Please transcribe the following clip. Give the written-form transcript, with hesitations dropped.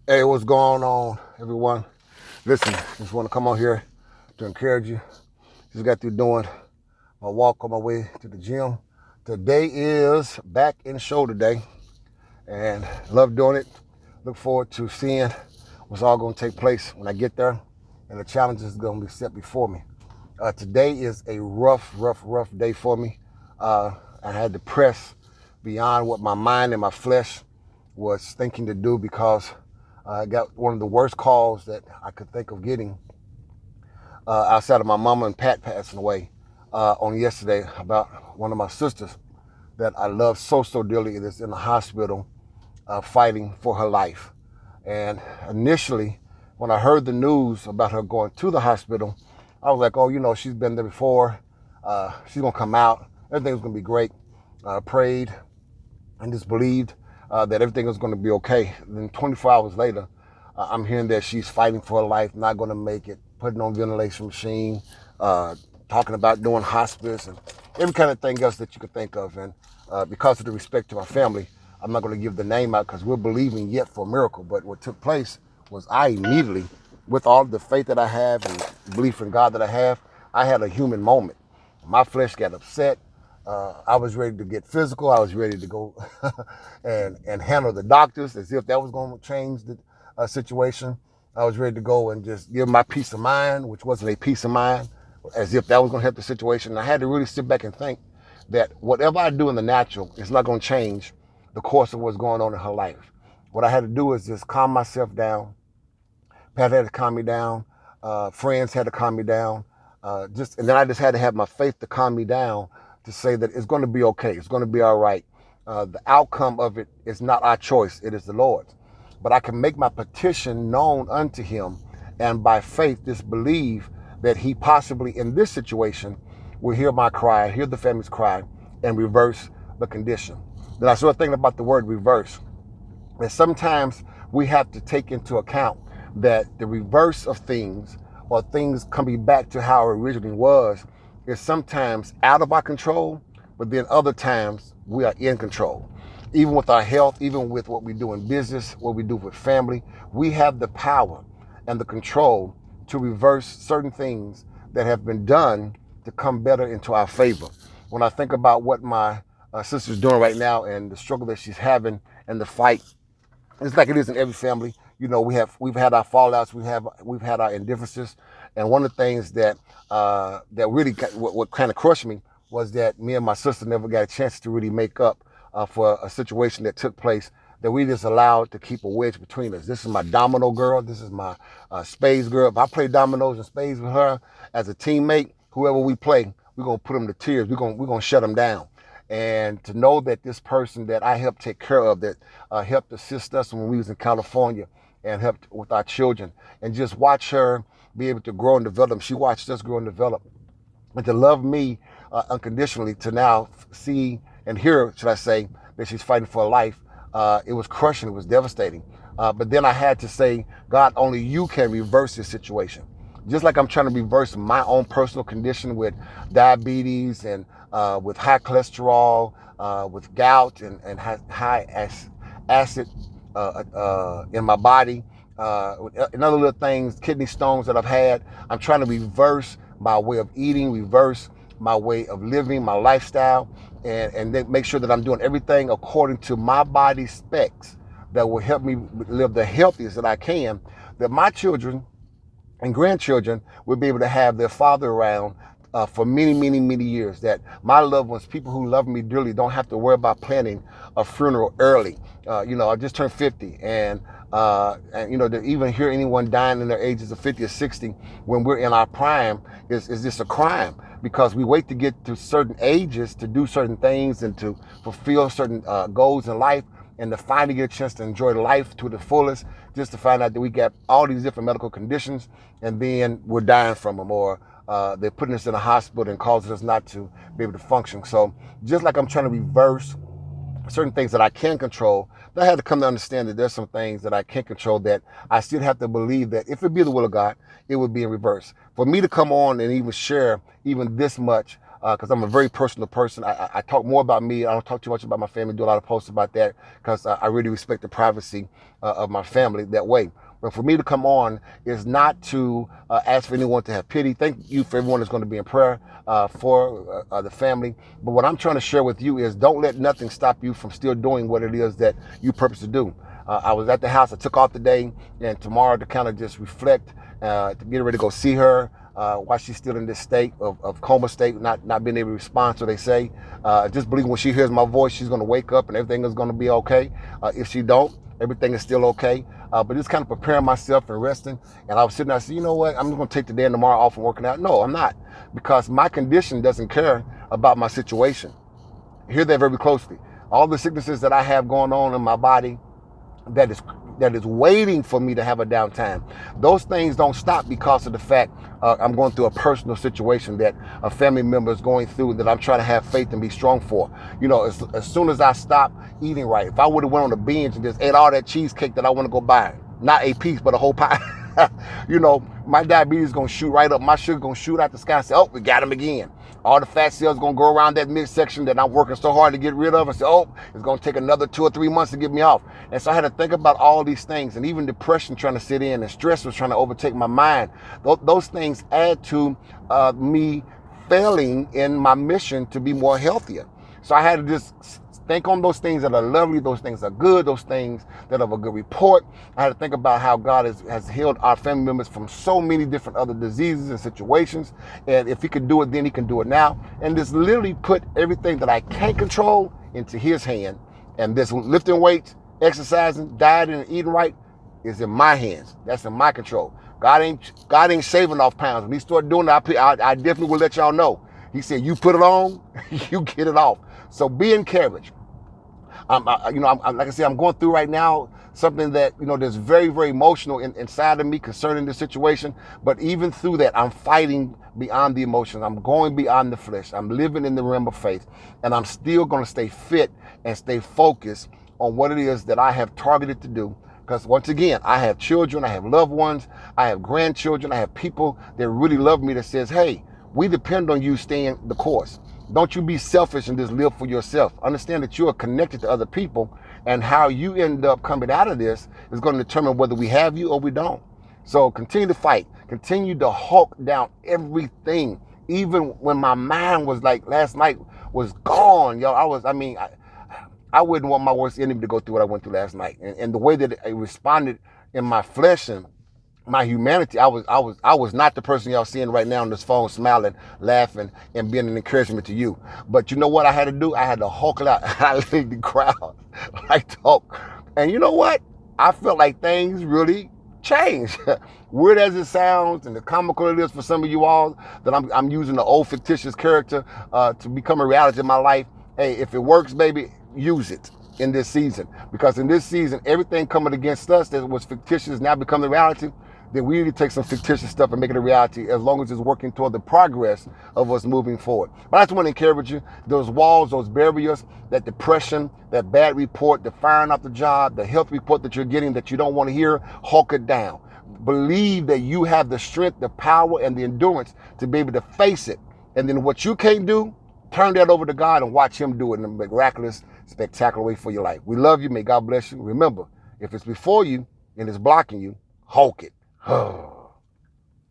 Hey, what's going on, everyone? Listen, just want to come on here to encourage you. Just got through doing my walk on my way to the gym. Today is back in shoulder day, and love doing it. Look forward to seeing what's all going to take place when I get there, and the challenges going to be set before me. Today is a rough day for me. I had to press beyond what my mind and my flesh was thinking to do because I got one of the worst calls that I could think of getting outside of my mama and Pat passing away on yesterday about one of my sisters that I love so dearly that's in the hospital fighting for her life. And initially, when I heard the news about her going to the hospital, I was like, oh, she's been there before. She's going to come out. Everything's going to be great. Prayed and just believed that everything was going to be okay. And then 24 hours later, I'm hearing that she's fighting for her life, not going to make it, putting on ventilation machine, talking about doing hospice and every kind of thing else that you could think of. And because of the respect to my family, I'm not going to give the name out because we're believing yet for a miracle. But what took place was I immediately, with all the faith that I have and belief in God that I have, I had a human moment. My flesh got upset. I was ready to get physical. I was ready to go and handle the doctors as if that was going to change the situation. I was ready to go and just give my peace of mind, which wasn't a peace of mind, as if that was going to help the situation. And I had to really sit back and think that whatever I do in the natural is not going to change the course of what's going on in her life. What I had to do is just calm myself down. Pat had to calm me down. Friends had to calm me down. And then I just had to have my faith to calm me down to say that it's going to be okay. It's going to be all right. The outcome of it is not our choice. It is the Lord's. But I can make my petition known unto him and by faith just believe that he possibly in this situation will hear my cry, hear the family's cry, and reverse the condition. Then I started thinking about the word reverse. And sometimes we have to take into account that the reverse of things or things coming back to how it originally was is sometimes out of our control, but then other times we are in control. Even with our health, even with what we do in business, what we do with family, we have the power and the control to reverse certain things that have been done to come better into our favor. When I think about what my sister's doing right now and the struggle that she's having and the fight, it's like it is in every family. We've had our fallouts, we've had our indifferences, and one of the things that really what kind of crushed me was that me and my sister never got a chance to really make up for a situation that took place that we just allowed to keep a wedge between us. This is my domino girl. This is my spades girl. If I play dominoes and spades with her as a teammate, whoever we play, we're gonna put them to tears. We're gonna shut them down. And to know that this person that I helped take care of, that helped assist us when we was in California and helped with our children, and just watch her be able to grow and develop. She watched us grow and develop. And to love me unconditionally, to now see and hear, should I say, that she's fighting for her life, it was crushing, it was devastating. But then I had to say, God, only you can reverse this situation. Just like I'm trying to reverse my own personal condition with diabetes and with high cholesterol, with gout and high acid in my body, and other little things, kidney stones that I've had. I'm trying to reverse my way of eating, reverse my way of living, my lifestyle, and then make sure that I'm doing everything according to my body specs that will help me live the healthiest that I can, that my children and grandchildren will be able to have their father around for many years, that my loved ones, people who love me dearly, don't have to worry about planning a funeral early. I just turned 50, and to even hear anyone dying in their ages of 50 or 60 when we're in our prime is just a crime, because we wait to get to certain ages to do certain things and to fulfill certain goals in life, and to finally get a chance to enjoy life to the fullest, just to find out that we got all these different medical conditions and then we're dying from them, or they're putting us in a hospital and causing us not to be able to function. So just like I'm trying to reverse certain things that I can control, I had to come to understand that there's some things that I can't control that I still have to believe that if it be the will of God, it would be in reverse. For me to come on and even share even this much because I'm a very personal person. I talk more about me. I don't talk too much about my family, do a lot of posts about that because I really respect the privacy of my family that way. But for me to come on is not to ask for anyone to have pity. Thank you for everyone that's going to be in prayer for the family. But what I'm trying to share with you is don't let nothing stop you from still doing what it is that you purpose to do. I was at the house. I took off today and tomorrow to kind of just reflect, to get ready to go see her while she's still in this state of coma state, not being able to respond. So they say, just believe when she hears my voice, she's going to wake up and everything is going to be okay. If she don't, everything is still okay. But just kind of preparing myself and resting. And I was sitting there, I said, you know what? I'm just going to take the day and tomorrow off from working out. No, I'm not. Because my condition doesn't care about my situation. Hear that very closely. All the sicknesses that I have going on in my body that is waiting for me to have a downtime, those things don't stop because of the fact I'm going through a personal situation that a family member is going through that I'm trying to have faith and be strong for. You know, as soon as I stop eating right, if I would have went on a binge and just ate all that cheesecake that I want to go buy, not a piece, but a whole pie, you know, my diabetes is going to shoot right up. My sugar going to shoot out the sky and say, oh, we got him again. All the fat cells going to go around that midsection that I'm working so hard to get rid of and say, oh, it's going to take another 2 or 3 months to get me off. And so I had to think about all these things, and even depression trying to sit in and stress was trying to overtake my mind. Those things add to me failing in my mission to be more healthier. So I had to just think on those things that are lovely, those things that are good, those things that have a good report. I had to think about how God has healed our family members from so many different other diseases and situations. And if he could do it then, he can do it now. And just literally put everything that I can't control into his hand. And this lifting weights, exercising, dieting, and eating right is in my hands. That's in my control. God ain't shaving off pounds. When he start doing that, I definitely will let y'all know. He said, you put it on, you get it off. So be encouraged. Like I said, I'm going through right now something that, that's very, very emotional inside of me concerning the situation. But even through that, I'm fighting beyond the emotions. I'm going beyond the flesh. I'm living in the realm of faith. And I'm still going to stay fit and stay focused on what it is that I have targeted to do. Because once again, I have children, I have loved ones, I have grandchildren, I have people that really love me that says, hey, we depend on you staying the course. Don't you be selfish and just live for yourself. Understand that you are connected to other people, and how you end up coming out of this is going to determine whether we have you or we don't. So continue to fight. Continue to hulk down everything. Even when my mind was like last night was gone, yo. I wouldn't want my worst enemy to go through what I went through last night. And the way that it responded in my flesh and my humanity, I was not the person y'all seeing right now on this phone, smiling, laughing, and being an encouragement to you. But you know what I had to do? I had to hulk it out. I literally cried like talk. And you know what? I felt like things really changed. Weird as it sounds, and the comical it is for some of you all, that I'm using the old fictitious character to become a reality in my life. Hey, if it works, baby, use it in this season. Because in this season, everything coming against us that was fictitious now becoming reality. Then we need to take some fictitious stuff and make it a reality, as long as it's working toward the progress of us moving forward. But I just want to encourage you, those walls, those barriers, that depression, that bad report, the firing off the job, the health report that you're getting that you don't want to hear, hulk it down. Believe that you have the strength, the power, and the endurance to be able to face it. And then what you can't do, turn that over to God and watch him do it in a miraculous, spectacular way for your life. We love you. May God bless you. Remember, if it's before you and it's blocking you, hulk it. Oh.